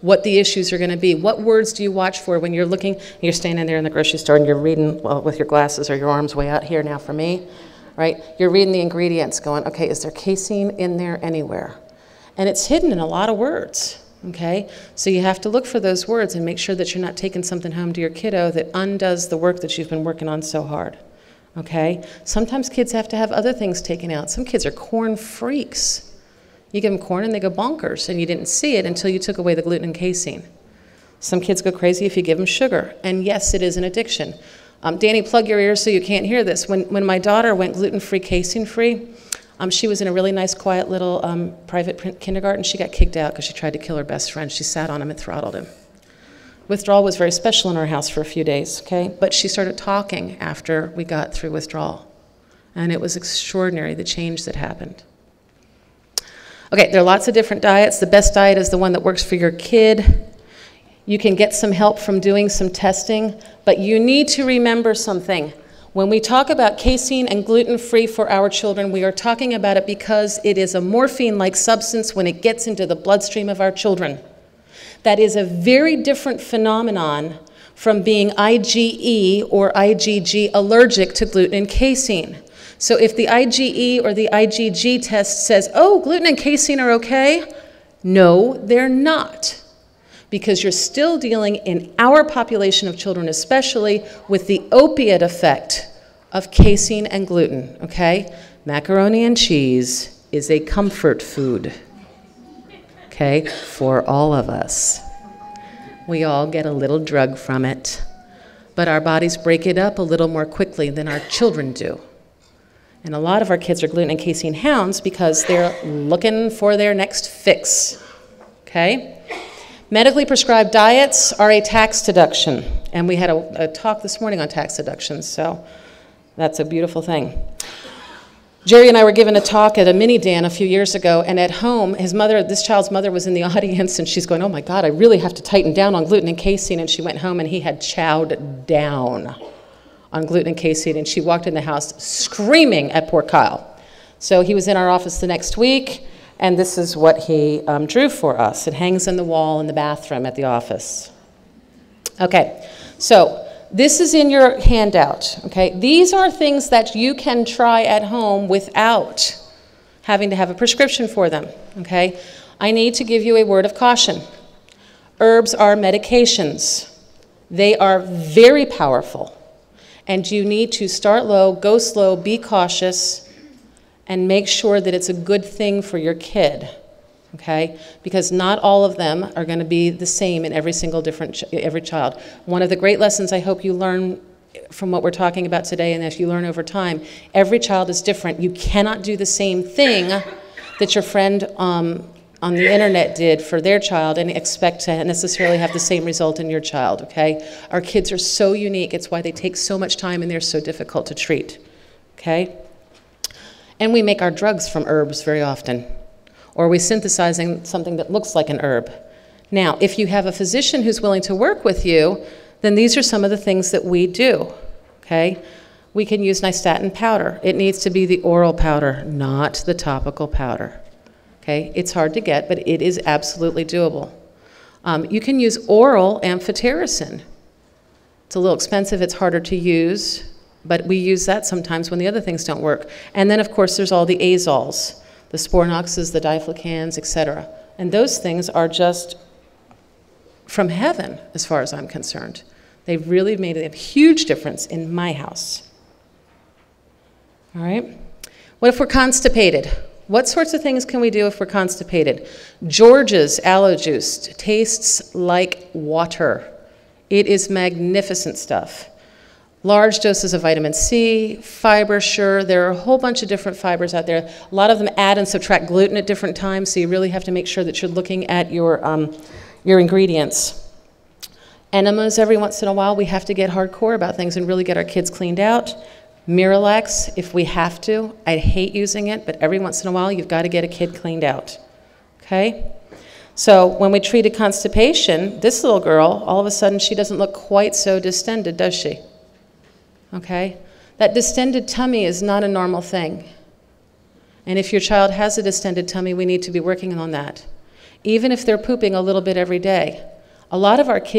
what the issues are going to be. What words do you watch for when you're looking, you're standing there in the grocery store and you're reading, well, with your glasses or your arms way out here now for me, right? You're reading the ingredients going, okay, is there casein in there anywhere? And it's hidden in a lot of words, okay? So you have to look for those words and make sure that you're not taking something home to your kiddo that undoes the work that you've been working on so hard, okay? Sometimes kids have to have other things taken out. Some kids are corn freaks. You give them corn and they go bonkers, and you didn't see it until you took away the gluten and casein. Some kids go crazy if you give them sugar, and yes, it is an addiction. Danny, plug your ears so you can't hear this. When my daughter went gluten-free, casein-free, she was in a really nice, quiet little private kindergarten. She got kicked out because she tried to kill her best friend. She sat on him and throttled him. Withdrawal was very special in our house for a few days, okay? But she started talking after we got through withdrawal. And it was extraordinary, the change that happened. Okay, there are lots of different diets. The best diet is the one that works for your kid. You can get some help from doing some testing, but you need to remember something. When we talk about casein and gluten-free for our children, we are talking about it because it is a morphine-like substance when it gets into the bloodstream of our children. That is a very different phenomenon from being IgE or IgG allergic to gluten and casein. So if the IgE or the IgG test says, oh, gluten and casein are okay, no, they're not. Because you're still dealing in our population of children especially with the opiate effect of casein and gluten, okay? Macaroni and cheese is a comfort food, okay, for all of us. We all get a little drug from it, but our bodies break it up a little more quickly than our children do. And a lot of our kids are gluten and casein hounds because they're looking for their next fix, okay? Medically prescribed diets are a tax deduction, and we had a talk this morning on tax deductions, so that's a beautiful thing. Jerry and I were given a talk at a mini-Dan a few years ago, and at home, his mother, this child's mother was in the audience, and she's going, oh my God, I really have to tighten down on gluten and casein, and she went home and he had chowed down on gluten and casein, and she walked in the house screaming at poor Kyle. So he was in our office the next week, and this is what he drew for us. It hangs on the wall in the bathroom at the office. Okay, so this is in your handout, okay? These are things that you can try at home without having to have a prescription for them, okay? I need to give you a word of caution. Herbs are medications. They are very powerful, and you need to start low, go slow, be cautious, and make sure that it's a good thing for your kid, okay? Because not all of them are going to be the same in every single every child. One of the great lessons I hope you learn from what we're talking about today, and if you learn over time, every child is different. You cannot do the same thing that your friend on the internet did for their child and expect to necessarily have the same result in your child, okay? Our kids are so unique. It's why they take so much time and they're so difficult to treat, okay? And we make our drugs from herbs very often, or we synthesizing something that looks like an herb. Now, if you have a physician who's willing to work with you, then these are some of the things that we do, okay? We can use nystatin powder. It needs to be the oral powder, not the topical powder, okay? It's hard to get, but it is absolutely doable. You can use oral amphotericin. It's a little expensive, it's harder to use, but we use that sometimes when the other things don't work. And then, of course, there's all the azoles, the Sporanoxes, the diflucans, etc. And those things are just from heaven, as far as I'm concerned. They've really made a huge difference in my house. All right? What if we're constipated? What sorts of things can we do if we're constipated? George's aloe juice tastes like water. It is magnificent stuff. Large doses of vitamin C, fiber, sure. There are a whole bunch of different fibers out there. A lot of them add and subtract gluten at different times, so you really have to make sure that you're looking at your ingredients. Enemas, every once in a while, we have to get hardcore about things and really get our kids cleaned out. Miralax, if we have to. I hate using it, but every once in a while, you've got to get a kid cleaned out, okay? So when we treated constipation, this little girl, all of a sudden, she doesn't look quite so distended, does she? Okay? That distended tummy is not a normal thing. And if your child has a distended tummy, we need to be working on that. even if they're pooping a little bit every day. A lot of our kids